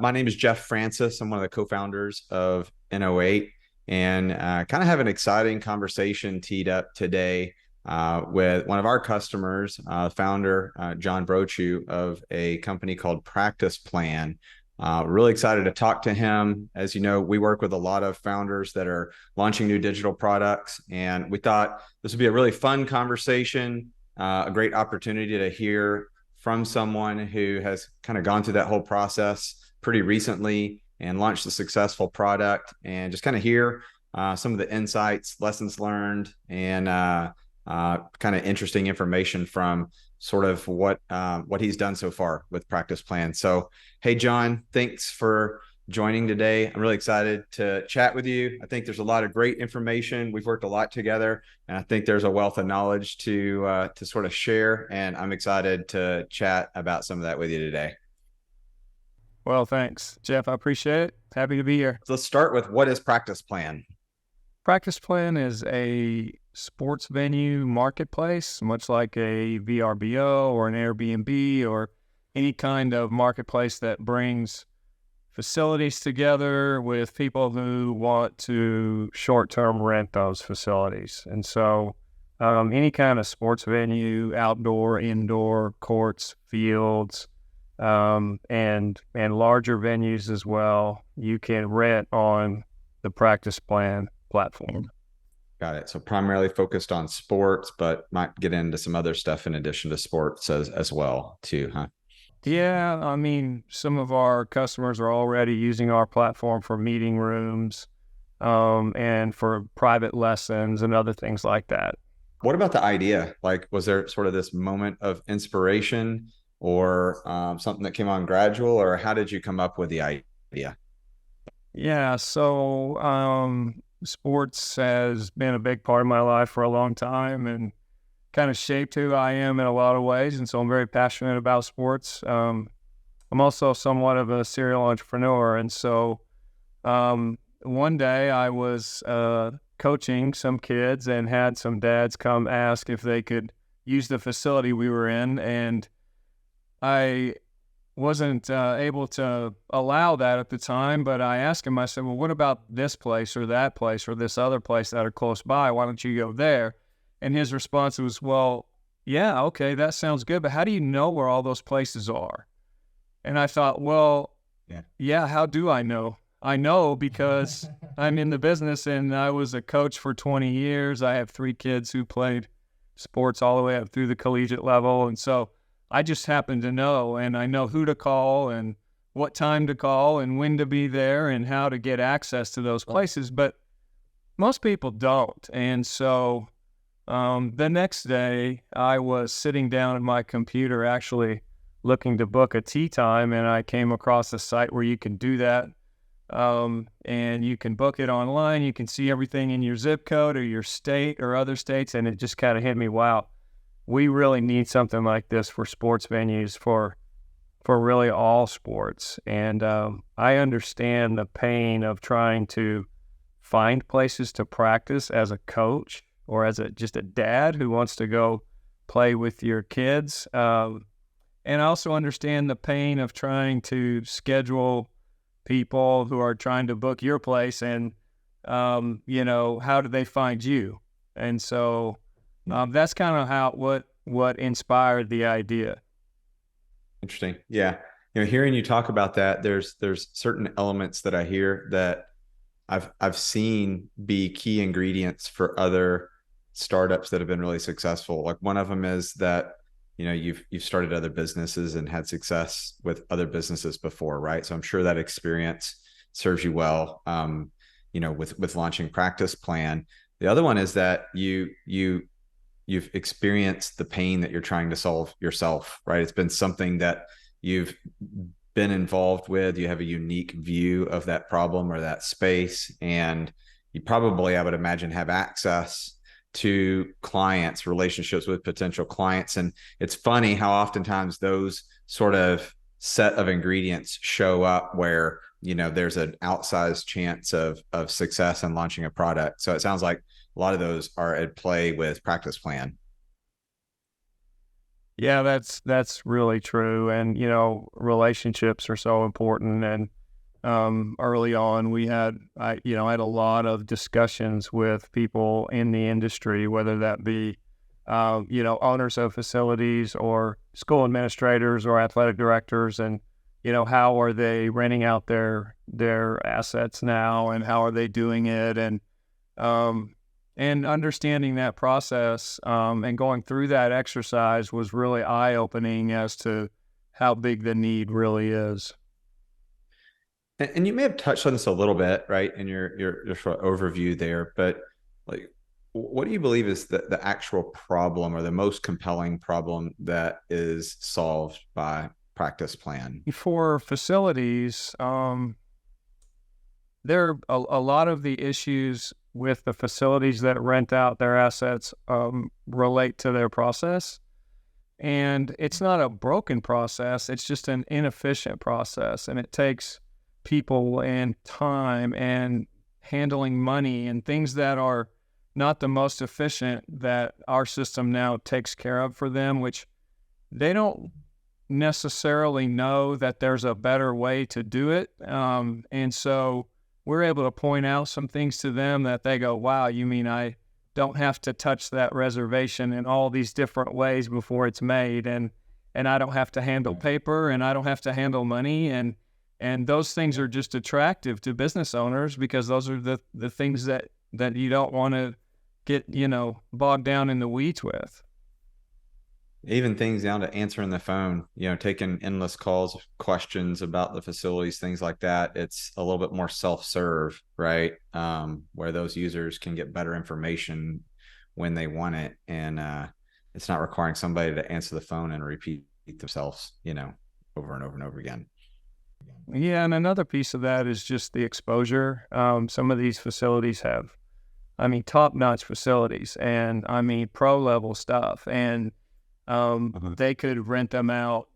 My name is Jeff Francis. I'm one of the co-founders of ENO8 and kind of have an exciting conversation teed up today with one of our customers, founder John Brochu of a company called PracticePlan. Really excited to talk to him. As you know, we work with a lot of founders that are launching new digital products, and we thought this would be a really fun conversation, a great opportunity to hear from someone who has kind of gone through that whole process pretty recently and launched a successful product, and just kind of hear some of the insights, lessons learned, and kind of interesting information from sort of what he's done so far with PracticePlan. So, hey, John, thanks for joining today. I'm really excited to chat with you. I think there's a lot of great information. We've worked a lot together, and I think there's a wealth of knowledge to sort of share. And I'm excited to chat about some of that with you today. Well, thanks, Jeff. I appreciate it. Happy to be here. So let's start with, what is PracticePlan? PracticePlan is a sports venue marketplace, much like a VRBO or an Airbnb or any kind of marketplace that brings facilities together with people who want to short-term rent those facilities. And so any kind of sports venue, outdoor, indoor, courts, fields, and larger venues as well, you can rent on the PracticePlan platform. Got it. So primarily focused on sports, but might get into some other stuff in addition to sports as well too, huh? Yeah, I mean, some of our customers are already using our platform for meeting rooms, and for private lessons and other things like that. What about the idea? Like, was there sort of this moment of inspiration, or something that came on gradual, or how did you come up with the idea? Yeah, so sports has been a big part of my life for a long time and kind of shaped who I am in a lot of ways. And so I'm very passionate about sports. I'm also somewhat of a serial entrepreneur. And so one day I was coaching some kids and had some dads come ask if they could use the facility we were in. And I wasn't able to allow that at the time, but I asked him, I said, well, what about this place or that place or this other place that are close by? Why don't you go there? And his response was, well, yeah, okay, that sounds good, but how do you know where all those places are? And I thought, well, yeah, how do I know? I know because I'm in the business and I was a coach for 20 years. I have 3 kids who played sports all the way up through the collegiate level. And so I just happen to know, and I know who to call and what time to call and when to be there and how to get access to those places. But most people don't. And so the next day I was sitting down at my computer actually looking to book a tee time, and I came across a site where you can do that. And you can book it online. You can see everything in your zip code or your state or other states. And it just kind of hit me, wow, we really need something like this for sports venues, for really all sports. And I understand the pain of trying to find places to practice as a coach or as just a dad who wants to go play with your kids. And I also understand the pain of trying to schedule people who are trying to book your place, and how do they find you? And so that's kind of what inspired the idea. Interesting. Yeah. Hearing you talk about that, there's certain elements that I hear that I've seen be key ingredients for other startups that have been really successful. Like, one of them is that, you've started other businesses and had success with other businesses before, right? So I'm sure that experience serves you well, with launching PracticePlan. The other one is that you've experienced the pain that you're trying to solve yourself, right? It's been something that you've been involved with. You have a unique view of that problem or that space, and you probably, I would imagine, have access to clients, relationships with potential clients. And it's funny how oftentimes those sort of set of ingredients show up where, there's an outsized chance of success in launching a product. So it sounds like a lot of those are at play with PracticePlan. That's really true. And, relationships are so important. And early on, I had a lot of discussions with people in the industry, whether that be, owners of facilities or school administrators or athletic directors, and, how are they renting out their assets now, and how are they doing it, and understanding that process, and going through that exercise was really eye-opening as to how big the need really is. And you may have touched on this a little bit, right, in your sort of overview there, but like, what do you believe is the actual problem or the most compelling problem that is solved by Practice Plan? For facilities, there are a lot of the issues with the facilities that rent out their assets relate to their process. And it's not a broken process, it's just an inefficient process. And it takes people and time and handling money and things that are not the most efficient that our system now takes care of for them, which they don't necessarily know that there's a better way to do it. And so we're able to point out some things to them that they go, wow, you mean I don't have to touch that reservation in all these different ways before it's made, and I don't have to handle paper, and I don't have to handle money, and those things are just attractive to business owners because those are the things that you don't want to get bogged down in the weeds with. Even things down to answering the phone, taking endless calls, questions about the facilities, things like that. It's a little bit more self-serve, right? Where those users can get better information when they want it. And it's not requiring somebody to answer the phone and repeat themselves, over and over and over again. Yeah, and another piece of that is just the exposure. Some of these facilities have, top-notch facilities, and pro-level stuff. And they could rent them out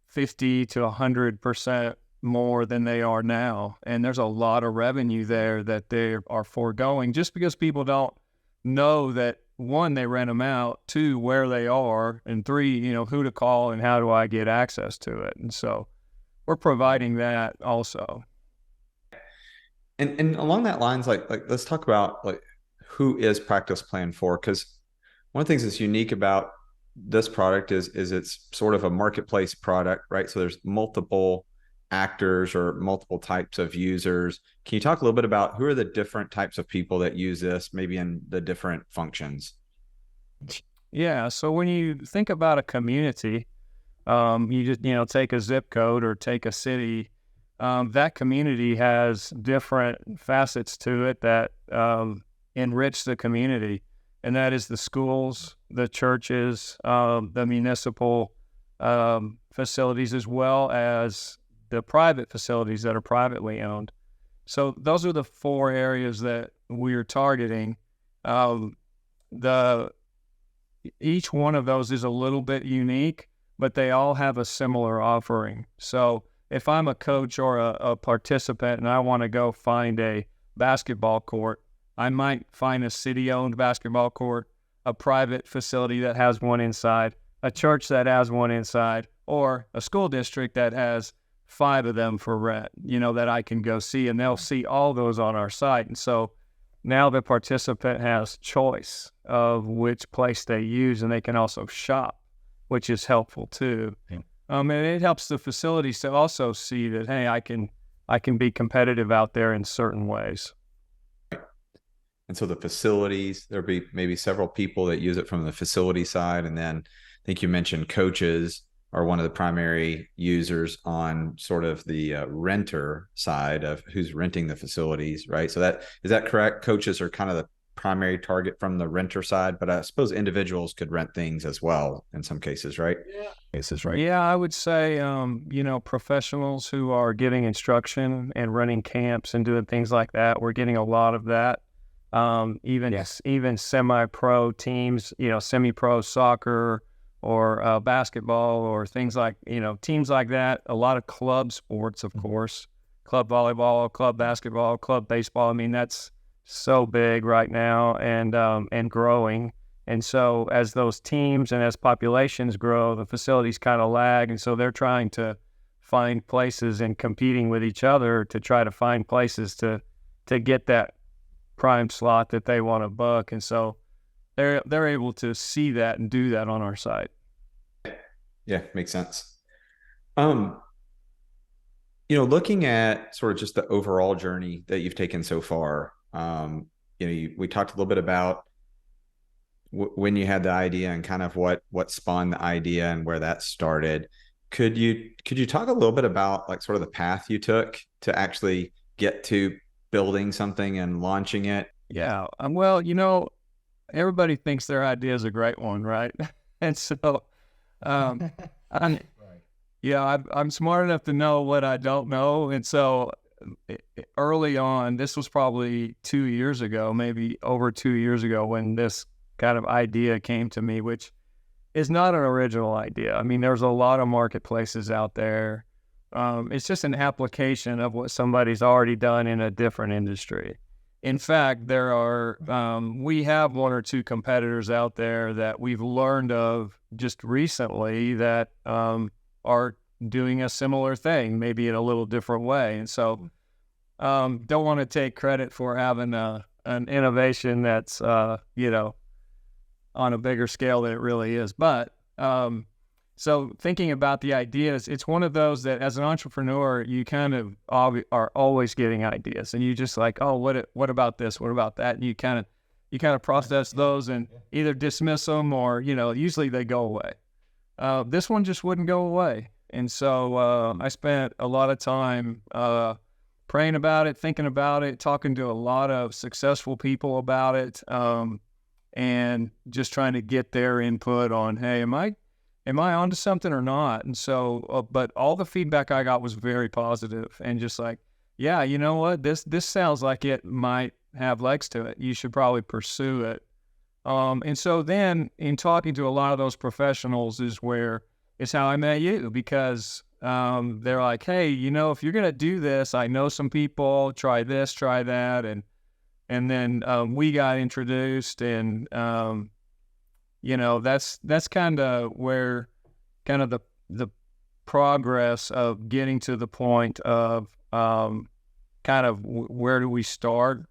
50 to 100% more than they are now. And there's a lot of revenue there that they are foregoing just because people don't know that, one, they rent them out, two, where they are, and three, who to call and how do I get access to it. And so we're providing that also. And along that lines, like let's talk about like who is Practice Plan for? Because one of the things that's unique about this product is it's sort of a marketplace product, right? So there's multiple actors or multiple types of users. Can you talk a little bit about who are the different types of people that use this, maybe in the different functions? Yeah. So when you think about a community, you just, take a zip code or take a city. That community has different facets to it that enrich the community. And that is the schools, the churches, the municipal facilities, as well as the private facilities that are privately owned. So those are the four areas that we are targeting. Each one of those is a little bit unique, but they all have a similar offering. So if I'm a coach or a participant and I want to go find a basketball court, I might find a city-owned basketball court, a private facility that has one inside, a church that has one inside, or a school district that has 5 of them for rent, that I can go see, and they'll see all those on our site. And so now the participant has choice of which place they use, and they can also shop, which is helpful too. Yeah. And it helps the facilities to also see that, hey, I can be competitive out there in certain ways. And so the facilities, there'll be maybe several people that use it from the facility side. And then I think you mentioned coaches are one of the primary users on sort of the renter side of who's renting the facilities, right? So is that correct? Coaches are kind of the primary target from the renter side, but I suppose individuals could rent things as well in some cases, right? Yeah, I would say, professionals who are giving instruction and running camps and doing things like that, we're getting a lot of that. Even semi-pro teams, semi-pro soccer or basketball or things like, teams like that. A lot of club sports, of course, club volleyball, club basketball, club baseball. That's so big right now and growing. And so as those teams and as populations grow, the facilities kind of lag. And so they're trying to find places and competing with each other to try to find places to get that prime slot that they want to book. And so they're able to see that and do that on our site. Yeah, makes sense. Um, looking at sort of just the overall journey that you've taken so far, we talked a little bit about when you had the idea and kind of what spawned the idea and where that started. Could you talk a little bit about like sort of the path you took to actually get to building something and launching it? Yeah. Well, everybody thinks their idea is a great one, right? And so, um, I'm, yeah, I'm smart enough to know what I don't know. And so early on, this was probably 2 years ago, maybe over 2 years ago, when this kind of idea came to me, which is not an original idea. I mean, there's a lot of marketplaces out there. It's just an application of what somebody's already done in a different industry. In fact, we have one or two competitors out there that we've learned of just recently that are doing a similar thing, maybe in a little different way. And so don't want to take credit for having an innovation that's, on a bigger scale than it really is. But so thinking about the ideas, it's one of those that as an entrepreneur, you kind of are always getting ideas, and you just like, oh, what about this? What about that? And you kind of process those and either dismiss them or, usually they go away. This one just wouldn't go away. And so I spent a lot of time praying about it, thinking about it, talking to a lot of successful people about it, and just trying to get their input on, hey, am I onto something or not? And so, but all the feedback I got was very positive and just like, yeah, you know what, this sounds like it might have legs to it. You should probably pursue it. And so then in talking to a lot of those professionals is how I met you, because they're like, hey, if you're going to do this, I know some people, try this, try that. And then we got introduced, and that's kind of where kind of the progress of getting to the point of kind of where do we start.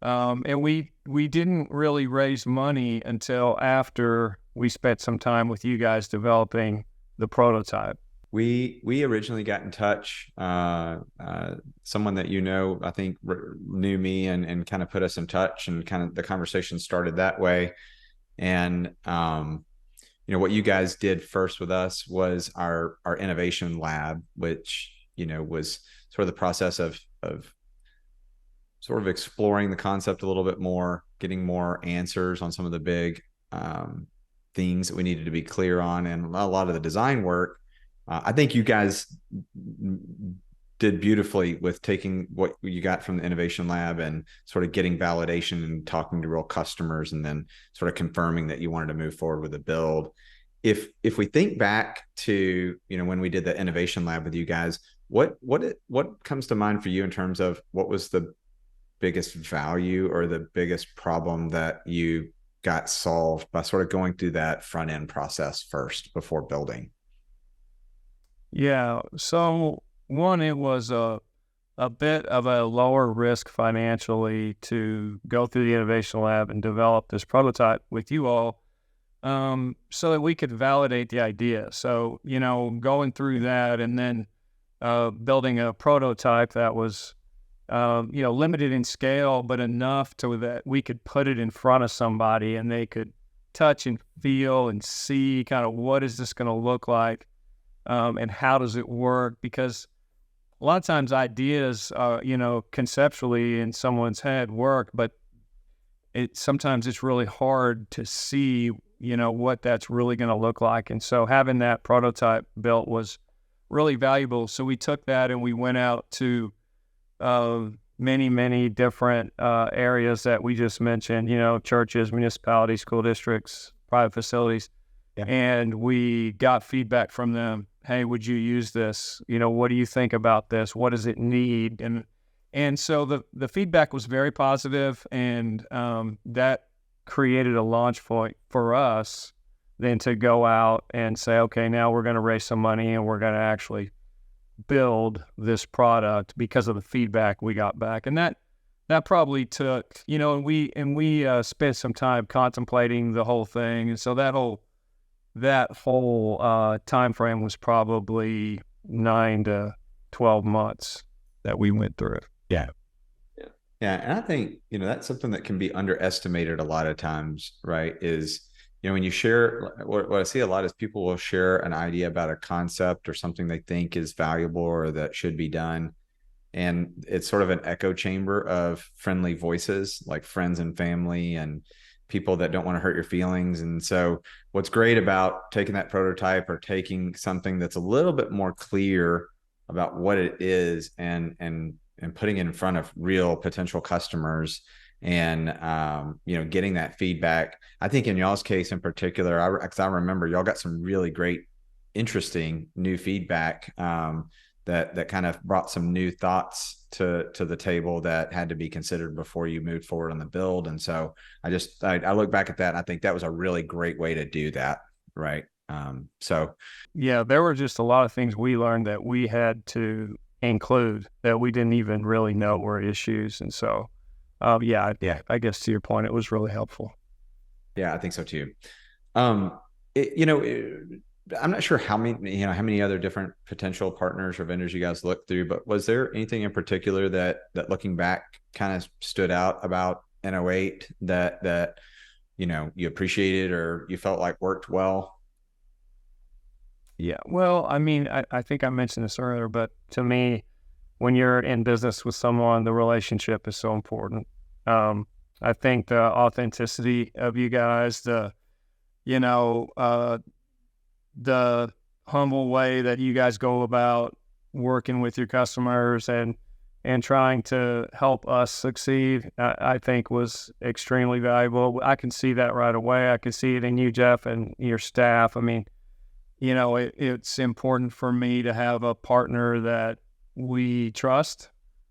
And we didn't really raise money until after we spent some time with you guys developing the prototype. We originally got in touch. Someone that I think knew me and kind of put us in touch, and kind of the conversation started that way. And what you guys did first with us was our innovation lab, which was sort of the process of sort of exploring the concept a little bit more, getting more answers on some of the big things that we needed to be clear on, and a lot of the design work. I think you guys did beautifully with taking what you got from the innovation lab and sort of getting validation and talking to real customers, and then sort of confirming that you wanted to move forward with the build. If we think back to when we did the innovation lab with you guys, what comes to mind for you in terms of what was the biggest value or the biggest problem that you got solved by sort of going through that front end process first before building? Yeah. So one, it was a bit of a lower risk financially to go through the innovation lab and develop this prototype with you all, so that we could validate the idea. So, going through that and then building a prototype that was, limited in scale, but enough to that we could put it in front of somebody and they could touch and feel and see kind of what is this going to look like. And how does it work? Because a lot of times ideas, conceptually in someone's head work, but sometimes it's really hard to see, what that's really going to look like. And so having that prototype built was really valuable. So we took that and we went out to many, many different areas that we just mentioned, churches, municipalities, school districts, private facilities. Yeah. And we got feedback from them. Hey, would you use this? What do you think about this? What does it need? And so the feedback was very positive, and that created a launch point for us then to go out and say, okay, now we're going to raise some money and we're going to actually build this product because of the feedback we got back. And that probably took, and we spent some time contemplating the whole thing. And so that whole time frame was probably 9 to 12 months that we went through. Yeah. Yeah. And I think, that's something that can be underestimated a lot of times, right? Is, when you share, what I see a lot is people will share an idea about a concept or something they think is valuable or that should be done. And it's sort of an echo chamber of friendly voices, like friends and family and people that don't want to hurt your feelings. And so what's great about taking that prototype or taking something that's a little bit more clear about what it is and putting it in front of real potential customers and getting that feedback. I think in y'all's case in particular, I remember y'all got some really great, interesting new feedback that kind of brought some new thoughts to the table that had to be considered before you moved forward on the build. And so I look back at that and I think that was a really great way to do that, right? So yeah, there were just a lot of things we learned that we had to include that we didn't even really know were issues. And so I guess to your point, it was really helpful. Yeah, I think so too. I'm not sure how many other different potential partners or vendors you guys looked through, but was there anything in particular that looking back kind of stood out about ENO8 that you appreciated or you felt like worked well? Yeah, well, I mean, I think I mentioned this earlier, but to me, when you're in business with someone, the relationship is so important. I think the authenticity of you guys, the humble way that you guys go about working with your customers and trying to help us succeed, I think was extremely valuable. I can see that right away. I can see it in you, Jeff, and your staff. I mean, it's important for me to have a partner that we trust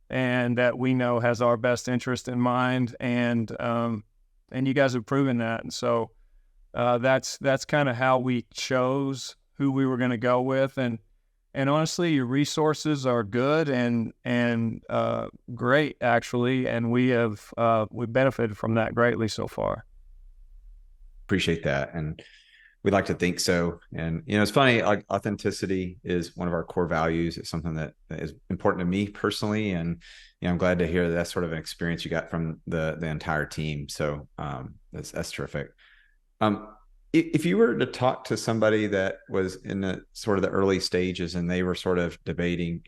and that we know has our best interest in mind. And you guys have proven that. And so that's kind of how we chose who we were going to go with. And honestly, your resources are good and great, actually. And we benefited from that greatly so far. Appreciate that. And we'd like to think so. And, it's funny, like authenticity is one of our core values. It's something that is important to me personally. And, I'm glad to hear that's sort of an experience you got from the entire team. So that's terrific. If you were to talk to somebody that was in the sort of the early stages and they were sort of debating,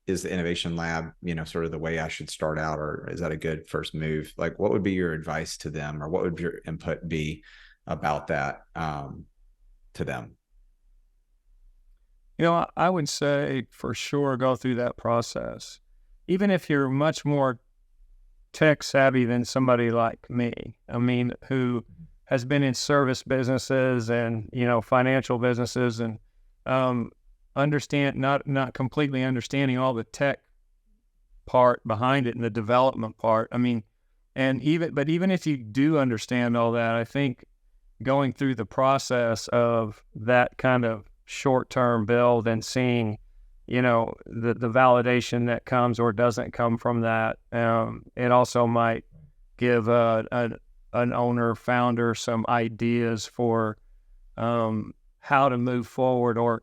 is the innovation lab, sort of the way I should start out, or is that a good first move? Like, what would be your advice to them, or what would your input be about that to them? I would say for sure go through that process. Even if you're much more tech savvy than somebody like me, I mean, who has been in service businesses and, financial businesses and not completely understanding all the tech part behind it and the development part. I mean, but even if you do understand all that, I think going through the process of that kind of short-term build and seeing, the validation that comes or doesn't come from that, it also might give an owner, founder some ideas for how to move forward or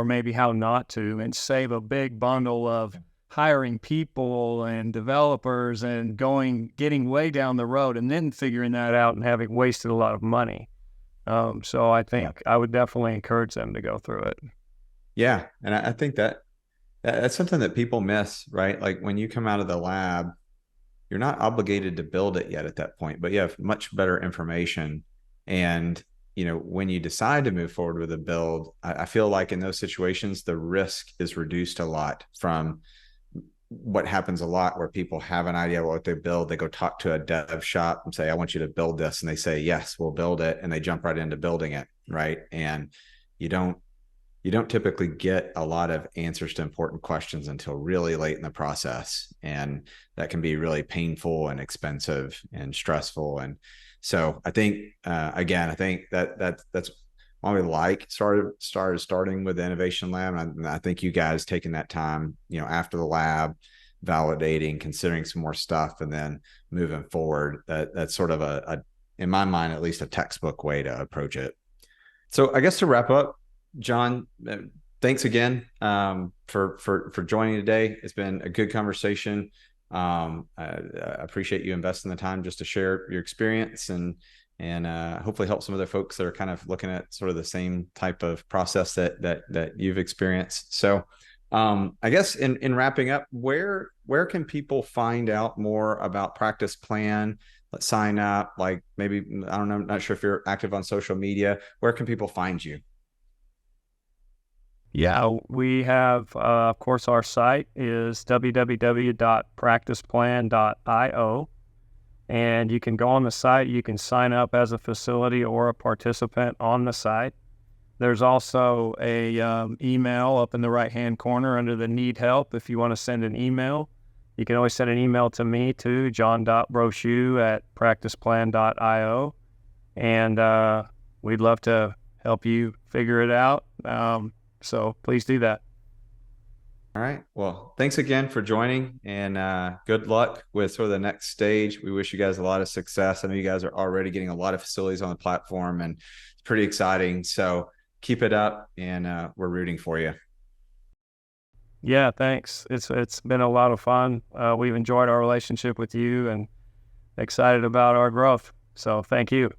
maybe how not to, and save a big bundle of hiring people and developers and getting way down the road and then figuring that out and having wasted a lot of money. So I think I would definitely encourage them to go through it. Yeah. And I think that's something that people miss, right? Like when you come out of the lab, you're not obligated to build it yet at that point, but you have much better information. And, when you decide to move forward with a build, I feel like in those situations, the risk is reduced a lot from what happens a lot where people have an idea of what they build. They go talk to a dev shop and say, I want you to build this. And they say, yes, we'll build it. And they jump right into building it. Right. And you don't typically get a lot of answers to important questions until really late in the process. And that can be really painful and expensive and stressful. And So I think again, I think that's why we like starting with the innovation lab. And I think you guys taking that time, after the lab, validating, considering some more stuff, and then moving forward. That's sort of in my mind, at least a textbook way to approach it. So I guess to wrap up, John, thanks again for joining today. It's been a good conversation. I appreciate you investing the time just to share your experience and hopefully help some other folks that are kind of looking at sort of the same type of process that you've experienced. So I guess in wrapping up, where can people find out more about Practice Plan? Let's sign up. Like maybe, I don't know, I'm not sure if you're active on social media. Where can people find you? Yeah, we have, of course, our site is www.practiceplan.io. And you can go on the site, you can sign up as a facility or a participant on the site. There's also a email up in the right-hand corner under the need help. If you want to send an email, you can always send an email to me too, john.brochu@practiceplan.io. And we'd love to help you figure it out. So please do that. All right. Well, thanks again for joining, and good luck with sort of the next stage. We wish you guys a lot of success. I know you guys are already getting a lot of facilities on the platform, and it's pretty exciting. So keep it up, and we're rooting for you. Yeah, thanks. It's been a lot of fun. We've enjoyed our relationship with you and excited about our growth. So thank you.